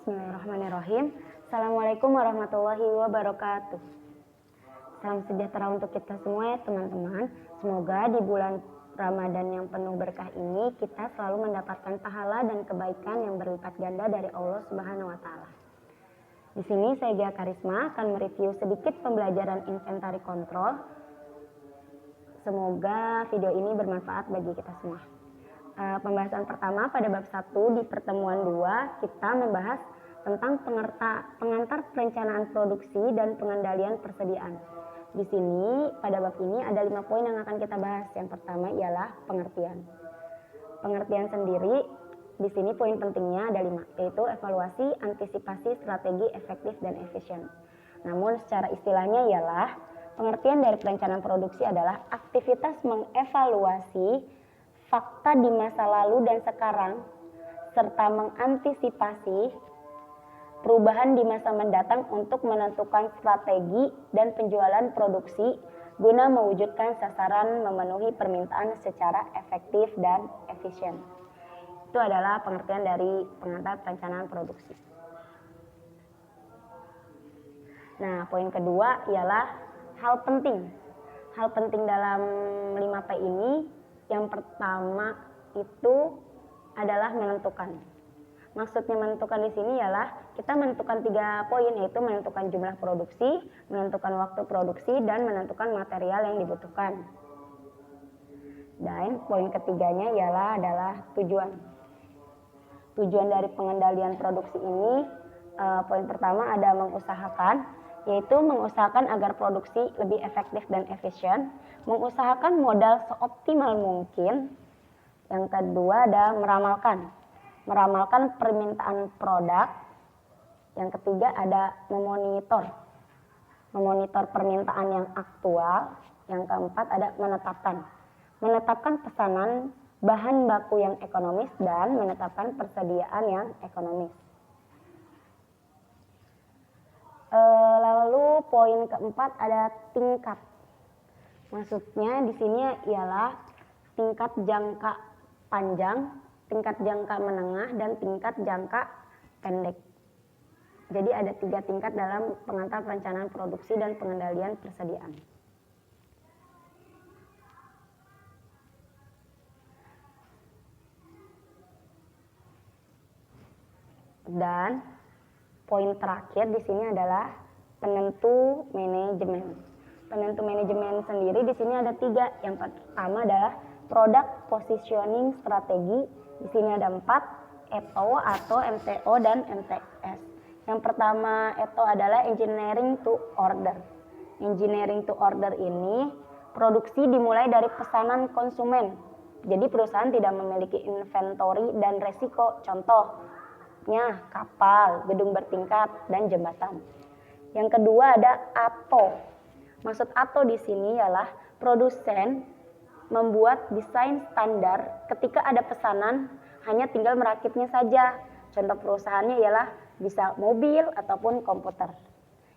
Bismillahirrahmanirrahim. Assalamualaikum warahmatullahi wabarakatuh. Salam sejahtera untuk kita semua ya teman-teman. Semoga di bulan Ramadan yang penuh berkah ini kita selalu mendapatkan pahala dan kebaikan yang berlipat ganda dari Allah Subhanahu wa taala. Di sini saya Gia Karisma akan mereview sedikit pembelajaran inventari kontrol. Semoga video ini bermanfaat bagi kita semua. Pembahasan pertama pada bab 1 di pertemuan 2 kita membahas tentang pengantar perencanaan produksi dan pengendalian persediaan. Di sini pada bab ini ada 5 poin yang akan kita bahas. Yang pertama ialah pengertian. Pengertian sendiri di sini poin pentingnya ada 5, yaitu evaluasi, antisipasi, strategi, efektif dan efisien. Namun secara istilahnya ialah pengertian dari perencanaan produksi adalah aktivitas mengevaluasi fakta di masa lalu dan sekarang, serta mengantisipasi perubahan di masa mendatang untuk menentukan strategi dan penjualan produksi guna mewujudkan sasaran memenuhi permintaan secara efektif dan efisien. Itu adalah pengertian dari pengantar perencanaan produksi. Nah, poin kedua ialah hal penting. Hal penting dalam 5P ini yang pertama itu adalah menentukan. Maksudnya menentukan di sini ialah kita menentukan 3 poin, yaitu menentukan jumlah produksi, menentukan waktu produksi, dan menentukan material yang dibutuhkan. Dan poin ketiganya ialah adalah tujuan. Tujuan dari pengendalian produksi ini, poin pertama ada mengusahakan, yaitu mengusahakan agar produksi lebih efektif dan efisien, mengusahakan modal seoptimal mungkin. Yang kedua ada meramalkan permintaan produk. Yang ketiga ada memonitor permintaan yang aktual. Yang keempat ada menetapkan pesanan bahan baku yang ekonomis dan menetapkan persediaan yang ekonomis. Lalu poin keempat ada tingkat. Maksudnya di sini ialah tingkat jangka panjang, tingkat jangka menengah, dan tingkat jangka pendek. Jadi ada 3 tingkat dalam pengantar perencanaan produksi dan pengendalian persediaan. Dan poin terakhir di sini adalah penentu manajemen. Penentu manajemen sendiri di sini ada 3. Yang pertama adalah product positioning strategi. Di sini ada 4, ETO atau MTO dan MTS. Yang pertama ETO adalah engineering to order. Engineering to order ini produksi dimulai dari pesanan konsumen. Jadi perusahaan tidak memiliki inventory dan resiko. Contohnya kapal, gedung bertingkat, dan jembatan. Yang kedua ada ATO. Maksud ATO di sini ialah produsen membuat desain standar, ketika ada pesanan hanya tinggal merakitnya saja. Contoh perusahaannya ialah bisa mobil ataupun komputer.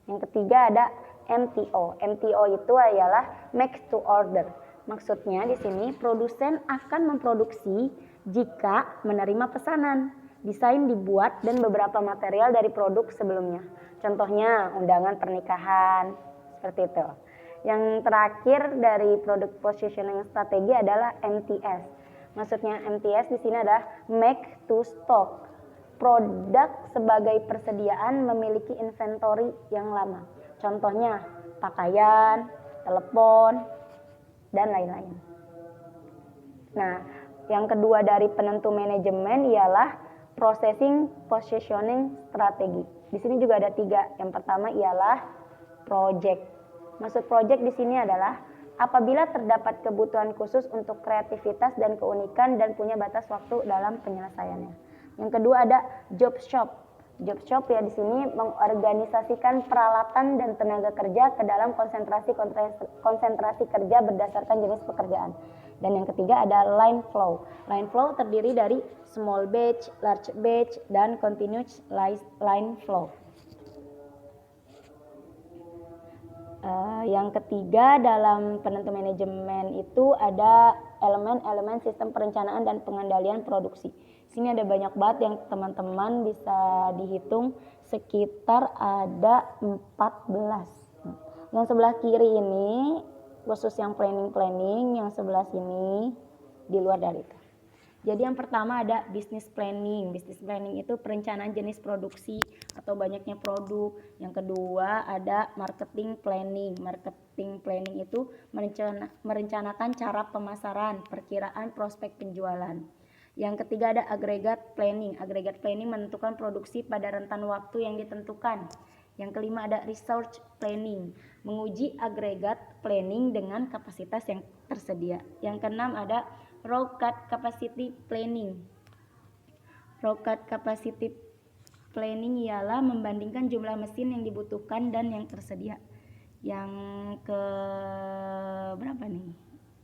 Yang ketiga ada MTO. MTO itu ialah make to order. Maksudnya di sini produsen akan memproduksi jika menerima pesanan. Desain dibuat dan beberapa material dari produk sebelumnya. Contohnya undangan pernikahan, seperti itu. Yang terakhir dari product positioning strategi adalah MTS. Maksudnya MTS di sini adalah make to stock. Produk sebagai persediaan memiliki inventory yang lama. Contohnya pakaian, telepon, dan lain-lain. Nah, yang kedua dari penentu manajemen ialah processing positioning strategi. Di sini juga ada 3. Yang pertama ialah project. Maksud project di sini adalah apabila terdapat kebutuhan khusus untuk kreativitas dan keunikan dan punya batas waktu dalam penyelesaiannya. Yang kedua ada job shop. Job shop ya di sini mengorganisasikan peralatan dan tenaga kerja ke dalam konsentrasi kerja berdasarkan jenis pekerjaan. Dan yang ketiga ada line flow. Line flow terdiri dari small batch, large batch, dan continuous line flow. Yang ketiga dalam penentu manajemen itu ada elemen-elemen sistem perencanaan dan pengendalian produksi. Sini ada banyak banget yang teman-teman bisa dihitung, sekitar ada 14. Yang sebelah kiri ini khusus yang planning, yang sebelah sini di luar dari itu. Jadi yang pertama ada business planning. Business planning itu perencanaan jenis produksi atau banyaknya produk. Yang kedua ada marketing planning. Marketing planning itu merencanakan cara pemasaran, perkiraan prospek penjualan. Yang ketiga ada agregat planning. Agregat planning menentukan produksi pada rentan waktu yang ditentukan. Yang kelima ada research planning, menguji agregat planning dengan kapasitas yang tersedia. Yang keenam ada Raw-cut capacity planning. Raw-cut capacity planning ialah membandingkan jumlah mesin yang dibutuhkan dan yang tersedia. Yang ke berapa nih?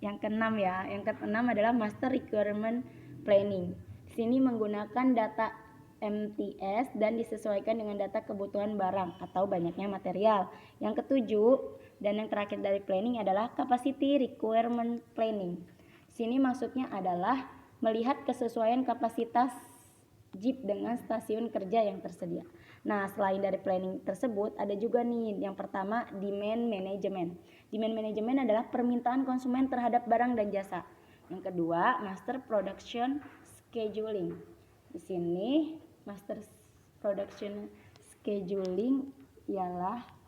Yang keenam ya. Yang keenam adalah master requirement planning. Di sini menggunakan data MTS dan disesuaikan dengan data kebutuhan barang atau banyaknya material. Yang ketujuh dan yang terakhir dari planning adalah capacity requirement planning. Sini maksudnya adalah melihat kesesuaian kapasitas jeep dengan stasiun kerja yang tersedia. Nah, selain dari planning tersebut, ada juga nih yang pertama demand management. Demand management adalah permintaan konsumen terhadap barang dan jasa. Yang kedua, master production scheduling. Di sini master production scheduling ialah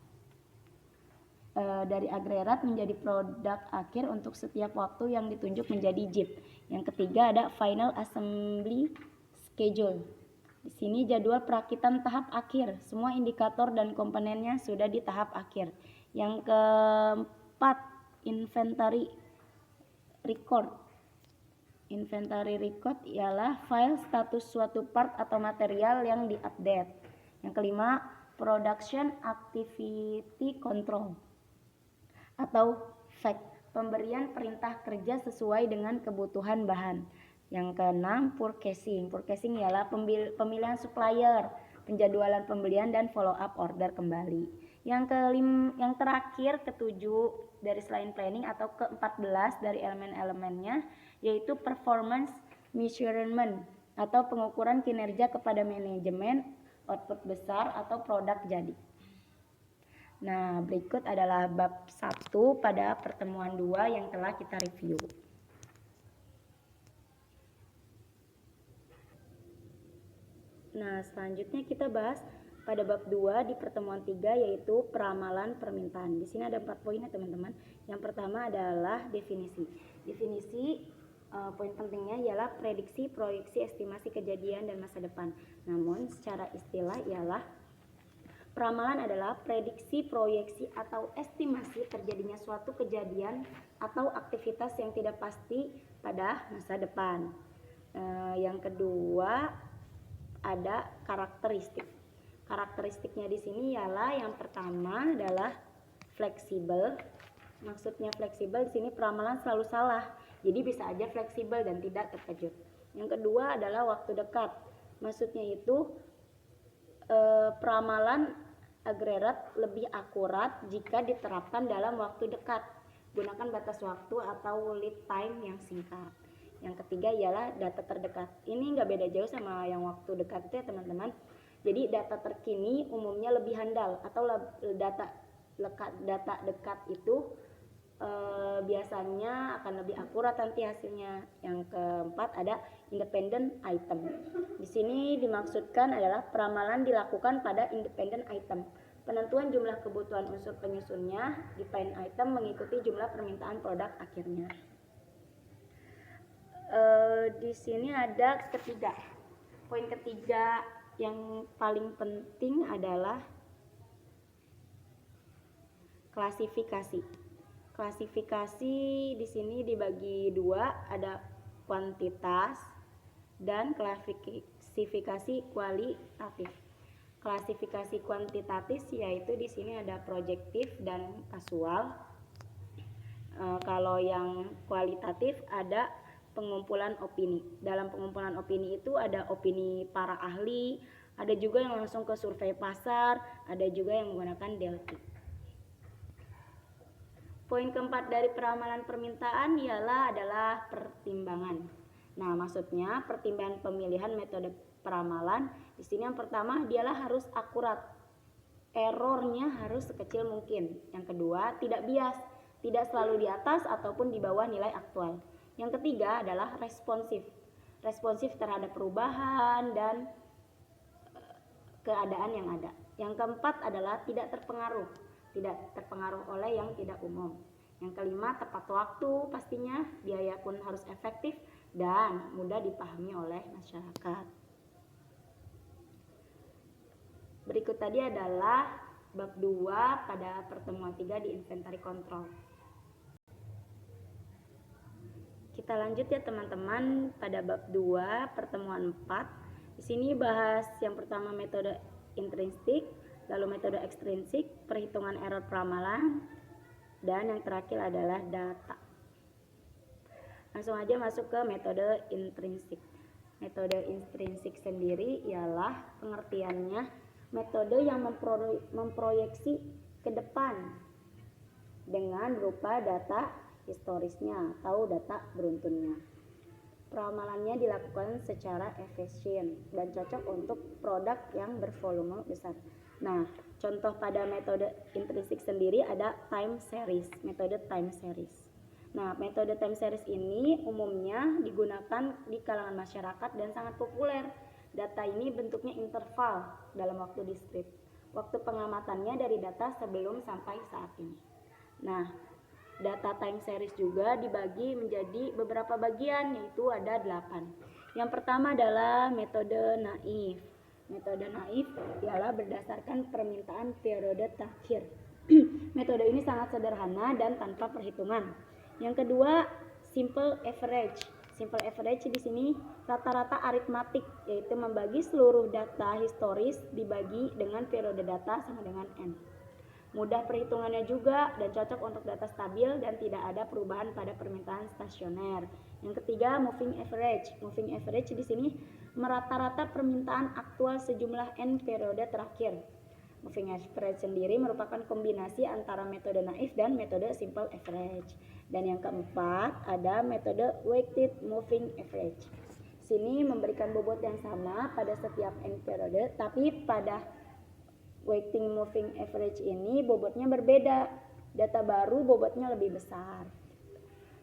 dari agregat menjadi produk akhir untuk setiap waktu yang ditunjuk menjadi JIT. Yang ketiga ada final assembly schedule. Di sini jadwal perakitan tahap akhir. Semua indikator dan komponennya sudah di tahap akhir. Yang keempat inventory record. Inventory record ialah file status suatu part atau material yang diupdate. Yang kelima production activity control atau FAC, pemberian perintah kerja sesuai dengan kebutuhan bahan. Yang keenam, purchasing. Purchasing ialah pemilihan supplier, penjadwalan pembelian dan follow up order kembali. Yang terakhir, ketujuh dari selain planning atau ke-14 dari elemen-elemennya yaitu performance measurement atau pengukuran kinerja kepada manajemen, output besar atau produk jadi. Nah, berikut adalah bab 1 pada pertemuan 2 yang telah kita review. Nah, selanjutnya kita bahas pada bab 2 di pertemuan 3 yaitu peramalan permintaan. Di sini ada 4 poin ya teman-teman. Yang pertama adalah definisi. Definisi poin pentingnya ialah prediksi, proyeksi, estimasi kejadian dan masa depan. Namun secara istilah ialah peramalan adalah prediksi, proyeksi, atau estimasi terjadinya suatu kejadian atau aktivitas yang tidak pasti pada masa depan. Yang kedua ada karakteristik. Karakteristiknya di sini ialah yang pertama adalah fleksibel. Maksudnya fleksibel di sini peramalan selalu salah. Jadi bisa aja fleksibel dan tidak terkejut. Yang kedua adalah waktu dekat. Maksudnya itu peramalan agregat lebih akurat jika diterapkan dalam waktu dekat. Gunakan batas waktu atau lead time yang singkat. Yang ketiga ialah data terdekat. Ini nggak beda jauh sama yang waktu dekat itu ya teman-teman. Jadi data terkini umumnya lebih handal atau data dekat itu biasanya akan lebih akurat nanti hasilnya. Yang keempat ada independent item. Di sini dimaksudkan adalah peramalan dilakukan pada independent item. Penentuan jumlah kebutuhan unsur penyusunnya depend item mengikuti jumlah permintaan produk akhirnya. Di sini ada ketiga. Poin ketiga yang paling penting adalah klasifikasi. Klasifikasi di sini dibagi dua, ada kuantitas dan klasifikasi kualitatif. Klasifikasi kuantitatif yaitu di sini ada projektif dan kasual. Kalau yang kualitatif ada pengumpulan opini. Dalam pengumpulan opini itu ada opini para ahli, ada juga yang langsung ke survei pasar, ada juga yang menggunakan Delphi. Poin keempat dari peramalan permintaan adalah pertimbangan. Nah, maksudnya pertimbangan pemilihan metode peramalan di sini yang pertama dialah harus akurat. Errornya harus sekecil mungkin. Yang kedua, tidak bias, tidak selalu di atas ataupun di bawah nilai aktual. Yang ketiga adalah responsif. Responsif terhadap perubahan dan keadaan yang ada. Yang keempat adalah tidak terpengaruh oleh yang tidak umum. Yang kelima, tepat waktu pastinya, biaya pun harus efektif dan mudah dipahami oleh masyarakat. Berikut tadi adalah bab 2 pada pertemuan 3 di inventory control. Kita lanjut ya teman-teman pada bab 2 pertemuan 4. Di sini bahas yang pertama metode intrinsik, lalu metode ekstrinsik, perhitungan error peramalan, dan yang terakhir adalah data. Langsung aja masuk ke metode intrinsik. Metode intrinsik sendiri ialah pengertiannya metode yang memproyeksi ke depan dengan berupa data historisnya atau data beruntunnya. Peramalannya dilakukan secara efisien dan cocok untuk produk yang bervolume besar. Nah, contoh pada metode intrinsik sendiri ada time series, metode time series. Nah, metode time series ini umumnya digunakan di kalangan masyarakat dan sangat populer. Data ini bentuknya interval dalam waktu diskrit. Waktu pengamatannya dari data sebelum sampai saat ini. Nah, data time series juga dibagi menjadi beberapa bagian, yaitu ada 8. Yang pertama adalah metode naif. Metode naif ialah berdasarkan permintaan periode terakhir. Metode ini sangat sederhana dan tanpa perhitungan. Yang kedua, simple average. Simple average di sini rata-rata aritmatik, yaitu membagi seluruh data historis dibagi dengan periode data sama dengan n. Mudah perhitungannya juga dan cocok untuk data stabil dan tidak ada perubahan pada permintaan stasioner. Yang ketiga, moving average. Moving average di sini merata-rata permintaan aktual sejumlah n periode terakhir. Moving average sendiri merupakan kombinasi antara metode naif dan metode simple average. Dan yang keempat ada metode weighted moving average. Sini memberikan bobot yang sama pada setiap n periode, tapi pada weighting moving average ini bobotnya berbeda. Data baru bobotnya lebih besar.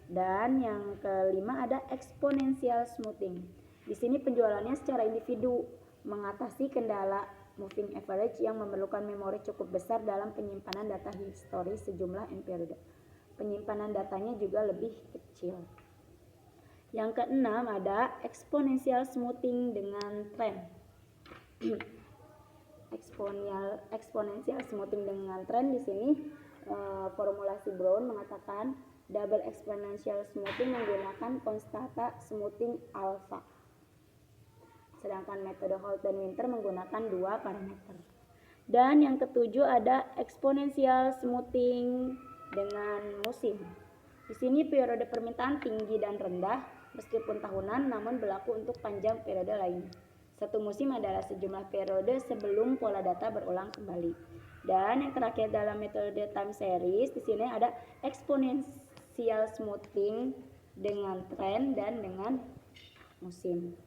Dan yang kelima ada exponential smoothing. Di sini penjualannya secara individu, mengatasi kendala moving average yang memerlukan memori cukup besar dalam penyimpanan data historis sejumlah n periode. Penyimpanan datanya juga lebih kecil. Yang keenam ada exponential smoothing dengan trend. Exponential smoothing dengan trend di sini formulasi Brown mengatakan double exponential smoothing menggunakan konstanta smoothing alpha. Sedangkan metode Holt dan Winter menggunakan 2 parameter. Dan yang ketujuh ada exponential smoothing dengan musim. Di sini periode permintaan tinggi dan rendah meskipun tahunan namun berlaku untuk panjang periode lainnya. Satu musim adalah sejumlah periode sebelum pola data berulang kembali. Dan yang terakhir dalam metode time series di sini ada exponential smoothing dengan trend dan dengan musim.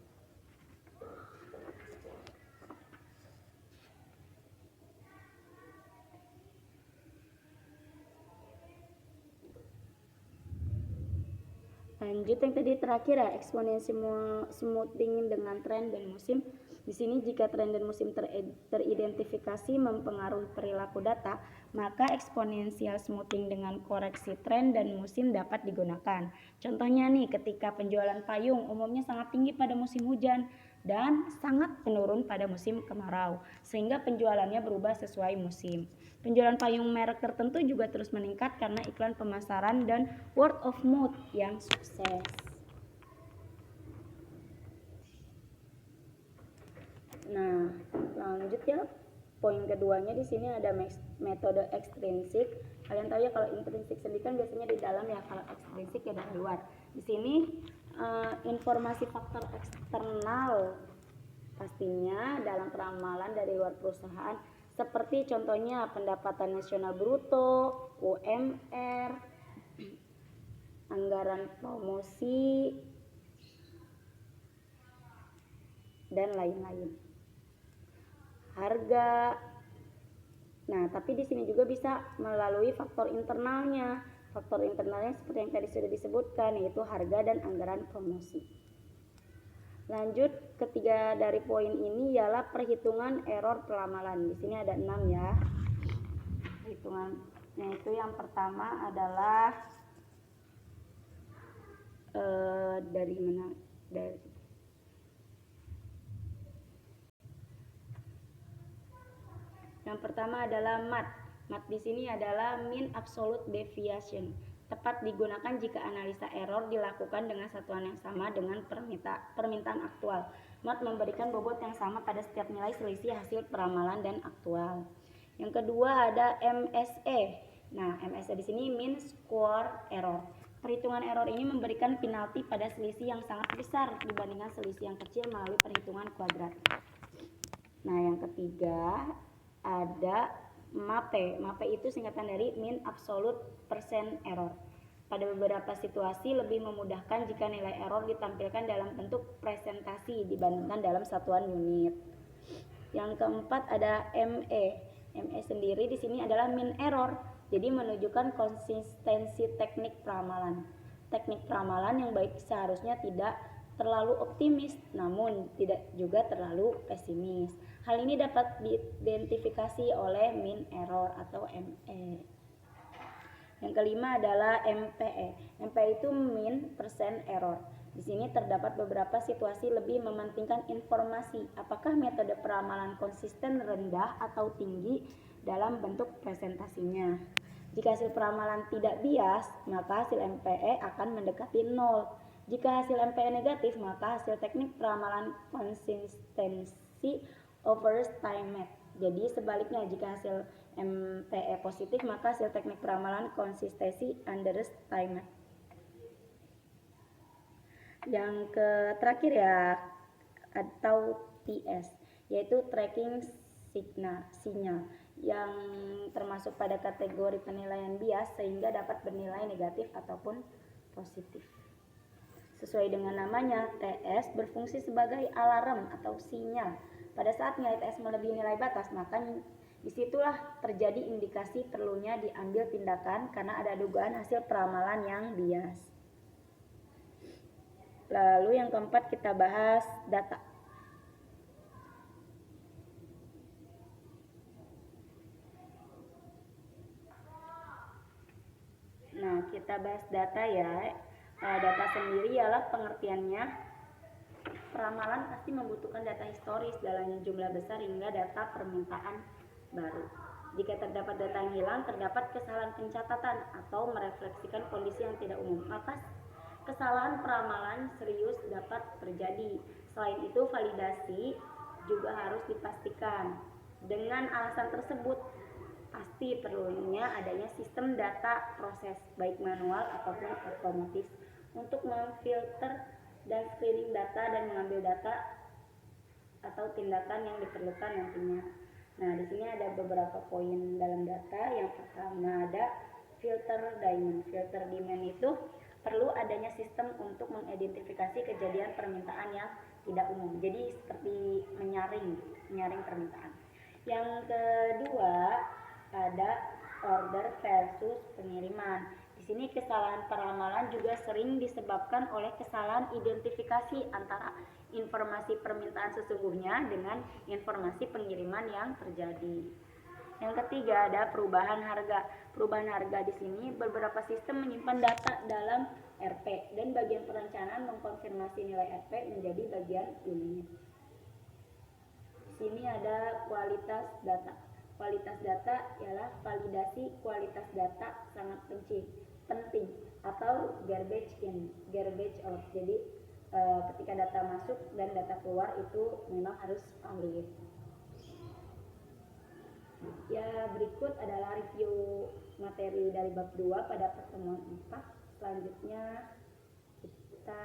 Lanjut yang tadi terakhir ya, exponential smoothing dengan tren dan musim. Di sini jika tren dan musim teridentifikasi mempengaruhi perilaku data, maka exponential smoothing dengan koreksi tren dan musim dapat digunakan. Contohnya nih, ketika penjualan payung umumnya sangat tinggi pada musim hujan dan sangat menurun pada musim kemarau, sehingga penjualannya berubah sesuai musim. Penjualan payung merek tertentu juga terus meningkat karena iklan pemasaran dan word of mouth yang sukses. Nah, lanjut ya. Poin keduanya di sini ada metode ekstrinsik. Kalian tahu ya kalau intrinsik sendiri kan biasanya di dalam ya, kalau ekstrinsik ya dari luar. Di sini informasi faktor eksternal pastinya dalam peramalan dari luar perusahaan, seperti contohnya pendapatan nasional bruto, UMR, anggaran promosi, dan lain-lain. Harga. Nah, tapi di sini juga bisa melalui faktor internalnya. Faktor internalnya seperti yang tadi sudah disebutkan, yaitu harga dan anggaran promosi. Lanjut, ketiga dari poin ini ialah perhitungan error peramalan. Di sini ada 6 ya. Perhitungannya itu yang pertama adalah dari mana? Yang pertama adalah MAD. MAD di sini adalah mean absolute deviation. Tepat digunakan jika analisa error dilakukan dengan satuan yang sama dengan permintaan aktual. MAD memberikan bobot yang sama pada setiap nilai selisih hasil peramalan dan aktual. Yang kedua ada MSE. Nah, MSE di sini mean square error. Perhitungan error ini memberikan penalti pada selisih yang sangat besar dibandingkan selisih yang kecil melalui perhitungan kuadrat. Nah, yang ketiga ada MAPE. MAPE itu singkatan dari mean absolute percent error. Pada beberapa situasi lebih memudahkan jika nilai error ditampilkan dalam bentuk presentasi dibandingkan dalam satuan unit. Yang keempat ada ME. ME sendiri di sini adalah mean error. Jadi menunjukkan konsistensi teknik peramalan. Teknik peramalan yang baik seharusnya tidak terlalu optimis, namun tidak juga terlalu pesimis. Hal ini dapat diidentifikasi oleh mean error atau ME. Yang kelima adalah MPE. MPE itu mean percent error. Di sini terdapat beberapa situasi lebih mementingkan informasi, apakah metode peramalan konsisten rendah atau tinggi dalam bentuk presentasinya. Jika hasil peramalan tidak bias, maka hasil MPE akan mendekati 0. Jika hasil MPE negatif, maka hasil teknik peramalan konsistensi overestimated. Jadi sebaliknya, jika hasil MPE positif, maka hasil teknik peramalan konsistensi underestimated. Yang terakhir ya, atau TS, yaitu tracking signal yang termasuk pada kategori penilaian bias sehingga dapat bernilai negatif ataupun positif. Sesuai dengan namanya, TS berfungsi sebagai alarm atau sinyal. Pada saat nilai TS melebihi nilai batas, maka disitulah terjadi indikasi perlunya diambil tindakan karena ada dugaan hasil peramalan yang bias. Lalu yang keempat kita bahas data. Nah, kita bahas data ya. Data sendiri ialah pengertiannya, peramalan pasti membutuhkan data historis dalam jumlah besar hingga data permintaan baru. Jika terdapat data yang hilang, terdapat kesalahan pencatatan atau merefleksikan kondisi yang tidak umum, maka kesalahan peramalan serius dapat terjadi. Selain itu, validasi juga harus dipastikan. Dengan alasan tersebut, pasti perlunya adanya sistem data proses, baik manual ataupun otomatis, untuk memfilter dan screening data dan mengambil data atau tindakan yang diperlukan nantinya. Nah, di sini ada beberapa poin dalam data. Yang pertama ada filter demand. Filter demand itu perlu adanya sistem untuk mengidentifikasi kejadian permintaan yang tidak umum. Jadi seperti menyaring permintaan. Yang kedua ada order versus pengiriman. Di sini kesalahan peramalan juga sering disebabkan oleh kesalahan identifikasi antara informasi permintaan sesungguhnya dengan informasi pengiriman yang terjadi. Yang ketiga ada perubahan harga. Perubahan harga di sini beberapa sistem menyimpan data dalam RP dan bagian perencanaan mengkonfirmasi nilai RP menjadi bagian unit. Di sini ada kualitas data. Kualitas data ialah validasi kualitas data sangat penting atau garbage in, garbage out. Jadi ketika data masuk dan data keluar itu memang harus valid. Ya, berikut adalah review materi dari bab 2 pada pertemuan 4. Selanjutnya kita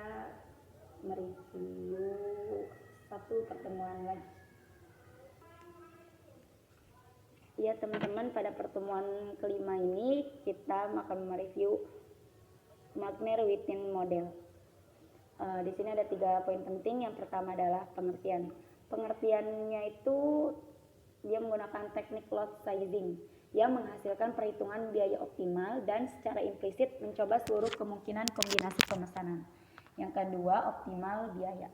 mereview satu pertemuan lagi. Ya teman-teman, pada pertemuan kelima ini kita akan mereview Magner-Witten model. Di sini ada 3 poin penting. Yang pertama adalah pengertian. Pengertiannya itu dia menggunakan teknik load sizing yang menghasilkan perhitungan biaya optimal dan secara implisit mencoba seluruh kemungkinan kombinasi pemesanan. Yang kedua, optimal biaya.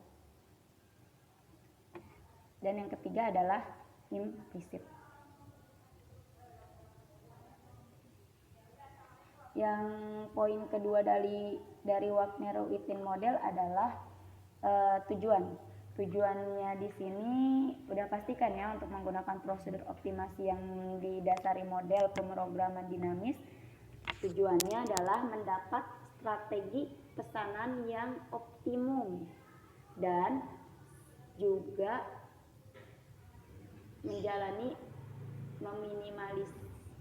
Dan yang ketiga adalah implisit. Yang poin kedua dari Wagner-Wittin model adalah tujuan. Tujuannya di sini udah pastikan ya, untuk menggunakan prosedur optimasi yang didasari model pemrograman dinamis. Tujuannya adalah mendapat strategi pesanan yang optimum dan juga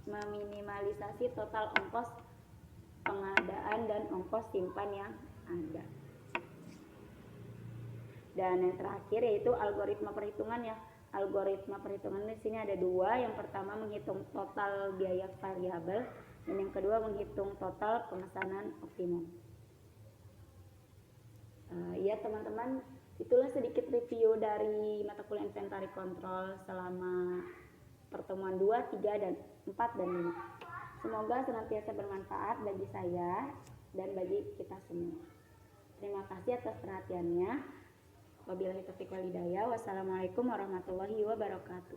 meminimalisasi total ongkos pengadaan dan ongkos simpan yang ada. Dan yang terakhir yaitu algoritma perhitungan ya. Algoritma perhitungan di sini ada 2. Yang pertama menghitung total biaya variabel dan yang kedua menghitung total pemesanan optimum. Ya teman-teman, itulah sedikit review dari mata kuliah inventari kontrol selama pertemuan 2, 3, dan 4 dan 5. Semoga senantiasa bermanfaat bagi saya dan bagi kita semua. Terima kasih atas perhatiannya. Wabillahi taufiq wal hidayah. Wassalamualaikum warahmatullahi wabarakatuh.